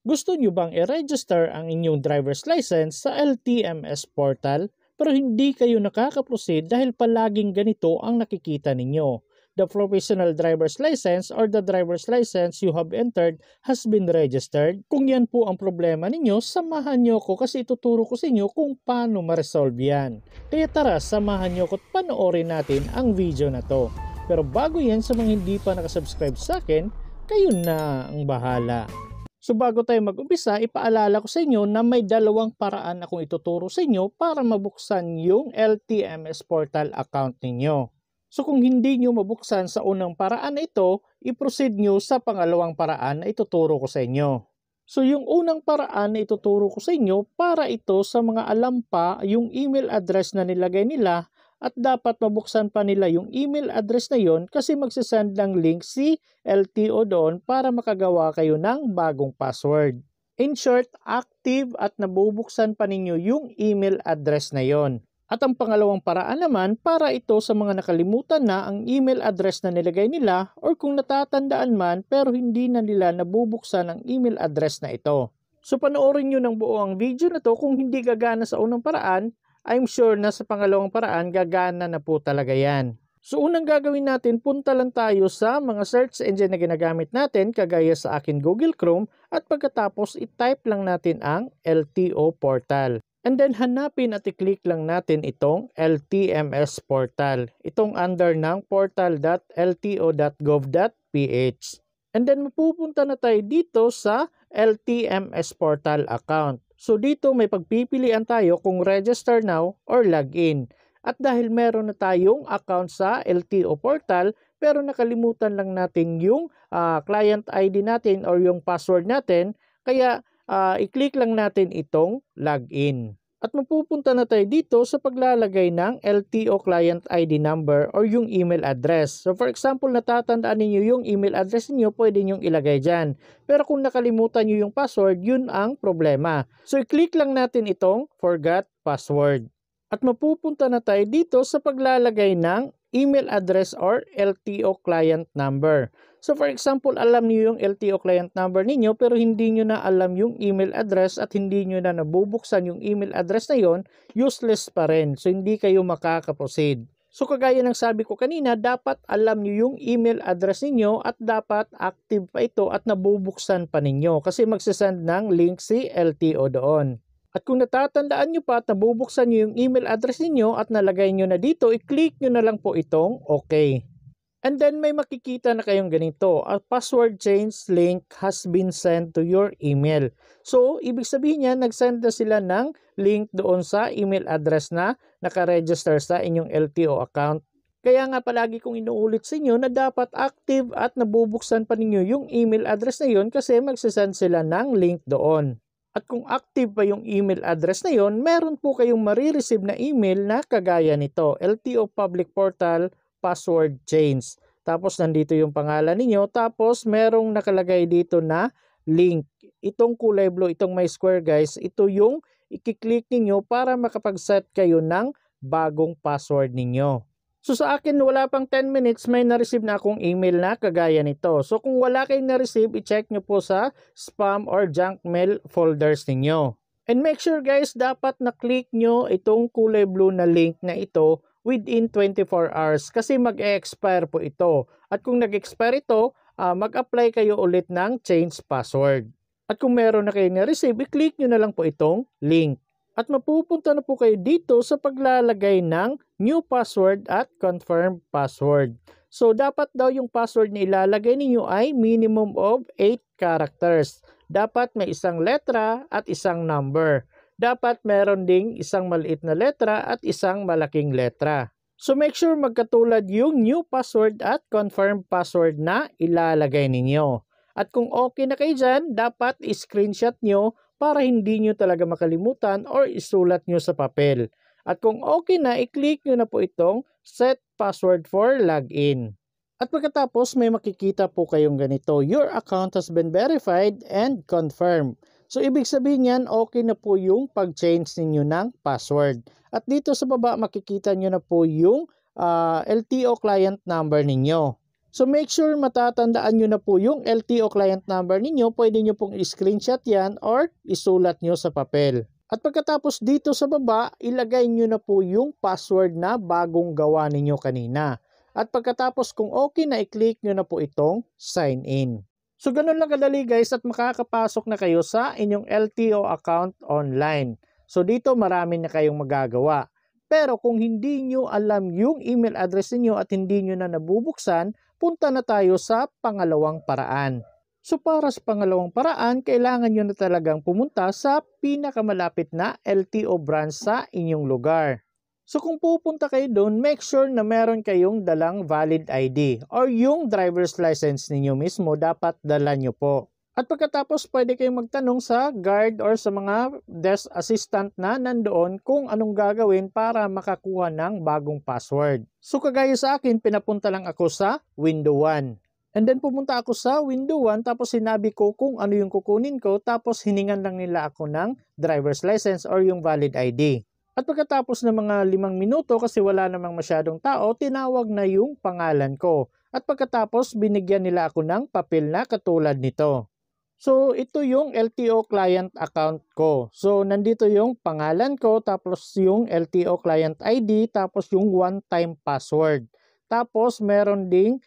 Gusto nyo bang i-register ang inyong driver's license sa LTMS portal pero hindi kayo nakaka-proceed dahil palaging ganito ang nakikita ninyo? The professional driver's license or the driver's license you have entered has been registered. Kung yan po ang problema ninyo, samahan nyo ko kasi ituturo ko sa inyo kung paano ma-resolve yan. Kaya tara, samahan nyo ko at panoorin natin ang video na to. Pero bago yan, sa mga hindi pa nakasubscribe sa akin, kayo na ang bahala. So bago tayo mag-umpisa, ipaalala ko sa inyo na may dalawang paraan akong ituturo sa inyo para mabuksan yung LTMS portal account ninyo. So kung hindi nyo mabuksan sa unang paraan na ito, i-proceed nyo sa pangalawang paraan na ituturo ko sa inyo. So yung unang paraan na ituturo ko sa inyo, para ito sa mga alam pa yung email address na nilagay nila at dapat mabuksan pa nila yung email address na yon kasi magsasend ng link si LTO doon para makagawa kayo ng bagong password. In short, active at nabubuksan pa ninyo yung email address na yon. At ang pangalawang paraan naman, para ito sa mga nakalimutan na ang email address na nilagay nila or kung natatandaan man pero hindi na nila nabubuksan ang email address na ito. So panoorin nyo ng buo ang video na to. Kung hindi gagana sa unang paraan, I'm sure na sa pangalawang paraan gagana na po talaga yan. So unang gagawin natin, punta lang tayo sa mga search engine na ginagamit natin kagaya sa akin Google Chrome at pagkatapos i-type lang natin ang LTO portal. And then hanapin at i-click lang natin itong LTMS portal. Itong under ng portal.lto.gov.ph. And then mapupunta na tayo dito sa LTMS portal account. So dito may pagpipilian tayo kung register now or login. At dahil meron na tayong account sa LTO portal pero nakalimutan lang natin yung client ID natin or yung password natin, kaya i-click lang natin itong login. At mapupunta na tayo dito sa paglalagay ng LTO client ID number or yung email address. So for example, natatandaan niyo yung email address niyo, pwede niyo ilagay dyan. Pero kung nakalimutan niyo yung password, yun ang problema. So i-click lang natin itong forgot password. At mapupunta na tayo dito sa paglalagay ng email address or LTO client number. So for example, alam niyo yung LTO client number ninyo pero hindi niyo na alam yung email address at hindi niyo na nabubuksan yung email address na yon, useless pa rin. So hindi kayo makaka-proceed. So kagaya ng sabi ko kanina, dapat alam niyo yung email address ninyo at dapat active pa ito at nabubuksan pa ninyo kasi magsasend ng link si LTO doon. At kung natatandaan nyo pa at nabubuksan nyo yung email address niyo at nalagay nyo na dito, i-click nyo na lang po itong OK. And then may makikita na kayong ganito, a password change link has been sent to your email. So, ibig sabihin niya, nag-send na sila ng link doon sa email address na nakaregister sa inyong LTO account. Kaya nga palagi kong inuulit sa inyo na dapat active at nabubuksan pa ninyo yung email address na yun kasi magsasend sila ng link doon. At kung active pa yung email address na yon, meron po kayong marireceive na email na kagaya nito, LTO Public Portal Password Change. Tapos nandito yung pangalan ninyo, tapos merong nakalagay dito na link. Itong kulay blue, itong may square guys, ito yung i-click ninyo para makapag-set kayo ng bagong password ninyo. So sa akin, wala pang 10 minutes, may na-receive na akong email na kagaya nito. So kung wala kayong na-receive, i-check nyo po sa spam or junk mail folders ninyo. And make sure guys, dapat na-click nyo itong kulay blue na link na ito within 24 hours kasi mag-e-expire po ito. At kung nag-expire ito, mag-apply kayo ulit ng change password. At kung meron na kayong na-receive, i-click nyo na lang po itong link. At mapupunta na po kayo dito sa paglalagay ng new password at confirm password. So dapat daw yung password na ilalagay ninyo ay minimum of 8 characters. Dapat may isang letra at isang number. Dapat meron ding isang maliit na letra at isang malaking letra. So make sure magkatulad yung new password at confirm password na ilalagay ninyo. At kung okay na kayo dyan, dapat i-screenshot nyo para hindi nyo talaga makalimutan or isulat nyo sa papel. At kung okay na, i-click nyo na po itong set password for login. At pagkatapos may makikita po kayong ganito, your account has been verified and confirmed. So ibig sabihin yan, okay na po yung pag-change ninyo ng password. At dito sa baba makikita nyo na po yung LTO client number ninyo. So make sure matatandaan nyo na po yung LTO client number ninyo. Pwede nyo pong i-screenshot yan or isulat nyo sa papel. At pagkatapos dito sa baba, ilagay nyo na po yung password na bagong gawa ninyo kanina. At pagkatapos kung okay na, i-click nyo na po itong sign in. So ganun lang kadali guys at makakapasok na kayo sa inyong LTO account online. So dito marami na kayong magagawa. Pero kung hindi nyo alam yung email address niyo at hindi nyo na nabubuksan, punta na tayo sa pangalawang paraan. So para sa pangalawang paraan, kailangan nyo na talagang pumunta sa pinakamalapit na LTO branch sa inyong lugar. So kung pupunta kayo doon, make sure na meron kayong dalang valid ID or yung driver's license ninyo mismo dapat dala nyo po. At pagkatapos pwede kayong magtanong sa guard or sa mga desk assistant na nandoon kung anong gagawin para makakuha ng bagong password. So kagaya sa akin, pinapunta lang ako sa window 1. And then pumunta ako sa window 1 tapos sinabi ko kung ano yung kukunin ko tapos hiningan lang nila ako ng driver's license or yung valid ID. At pagkatapos ng mga 5 minuto kasi wala namang masyadong tao, tinawag na yung pangalan ko. At pagkatapos binigyan nila ako ng papel na katulad nito. So, ito yung LTO client account ko. So, nandito yung pangalan ko, tapos yung LTO client ID, tapos yung one-time password. Tapos, meron ding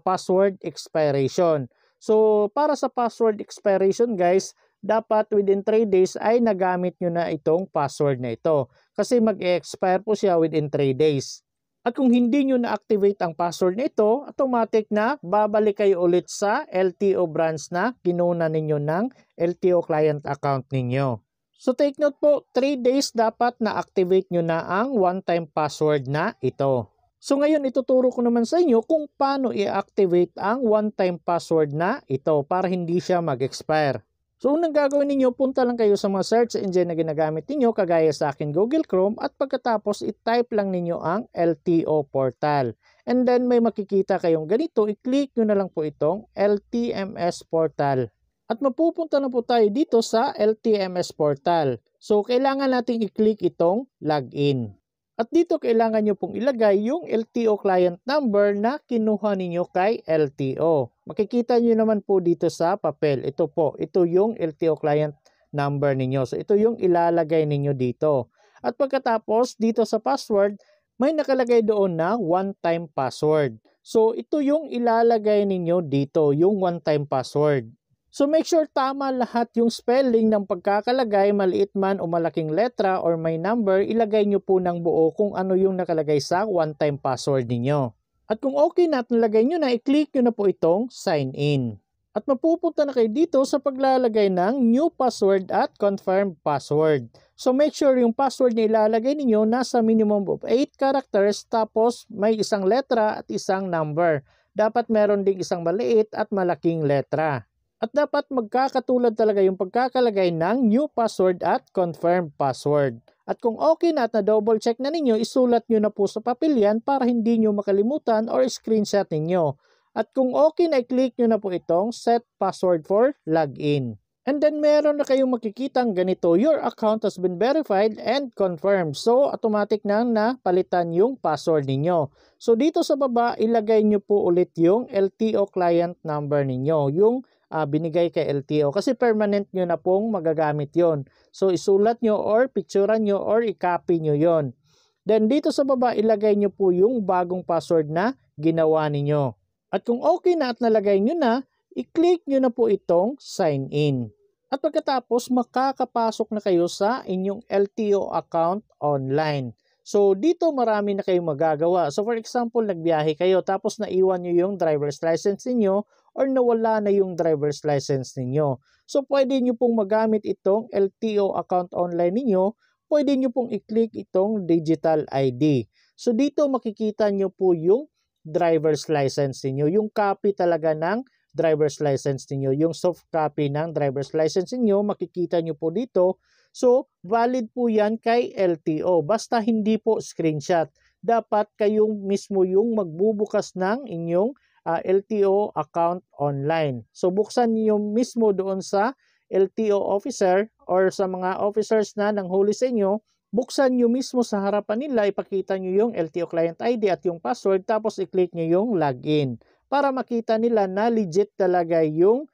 password expiration. So, para sa password expiration guys, dapat within 3 days ay nagamit nyo na itong password na ito. Kasi mag-expire po siya within 3 days. At kung hindi nyo na-activate ang password nito, automatic na babalik kayo ulit sa LTO branch na kinuna ninyo ng LTO client account ninyo. So take note po, 3 days dapat na-activate nyo na ang one-time password na ito. So ngayon ituturo ko naman sa inyo kung paano i-activate ang one-time password na ito para hindi siya mag-expire. So unang gagawin ninyo, punta lang kayo sa mga search engine na ginagamit ninyo kagaya sa akin Google Chrome at pagkatapos i-type lang ninyo ang LTO portal. And then may makikita kayong ganito, i-click nyo na lang po itong LTMS portal. At mapupunta na po tayo dito sa LTMS portal. So kailangan nating i-click itong login. At dito kailangan nyo pong ilagay yung LTO client number na kinuha ninyo kay LTO. Makikita nyo naman po dito sa papel. Ito po, ito yung LTO client number ninyo. So ito yung ilalagay ninyo dito. At pagkatapos dito sa password, may nakalagay doon na one-time password. So ito yung ilalagay ninyo dito, yung one-time password. So make sure tama lahat yung spelling ng pagkakalagay, maliit man o malaking letra or may number, ilagay nyo po ng buo kung ano yung nakalagay sa one-time password ninyo. At kung okay na at nalagay nyo na, i-click nyo na po itong sign in. At mapupunta na kayo dito sa paglalagay ng new password at confirm password. So make sure yung password na ilalagay ninyo nasa minimum of 8 characters tapos may isang letra at isang number. Dapat meron ding isang maliit at malaking letra. At dapat magkakatulad talaga yung pagkakalagay ng new password at confirm password. At kung okay na at na-double check na ninyo, isulat nyo na po sa papel yan para hindi nyo makalimutan or screenshot ninyo. At kung okay na, i-click nyo na po itong set password for login. And then meron na kayong makikitang ganito, your account has been verified and confirmed. So automatic na napalitan yung password ninyo. So dito sa baba, ilagay nyo po ulit yung LTO client number ninyo. Yung binigay kay LTO kasi permanent nyo na pong magagamit yon. So isulat nyo or picturean nyo or i-copy nyo yon. Then dito sa baba ilagay nyo po yung bagong password na ginawa ninyo. At kung okay na at nalagay nyo na, i-click nyo na po itong sign in. At pagkatapos makakapasok na kayo sa inyong LTO account online. So dito marami na kayong magagawa. So for example, nagbiyahe kayo tapos naiwan nyo yung driver's license niyo or nawala na yung driver's license ninyo. So pwede nyo pong magamit itong LTO account online ninyo, pwede nyo pong i-click itong digital ID. So dito makikita nyo po yung driver's license ninyo, yung copy talaga ng driver's license ninyo, yung soft copy ng driver's license ninyo, makikita nyo po dito. So valid po yan kay LTO, basta hindi po screenshot. Dapat kayong mismo yung magbubukas ng inyong LTO account online. So buksan niyo mismo doon sa LTO officer or sa mga officers na nanghuli sa inyo, buksan niyo mismo sa harapan nila, ipakita niyo yung LTO client ID at yung password tapos i-click niyo yung login para makita nila na legit talaga yung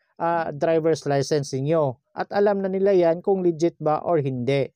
driver's license niyo. At alam na nila yan kung legit ba or hindi.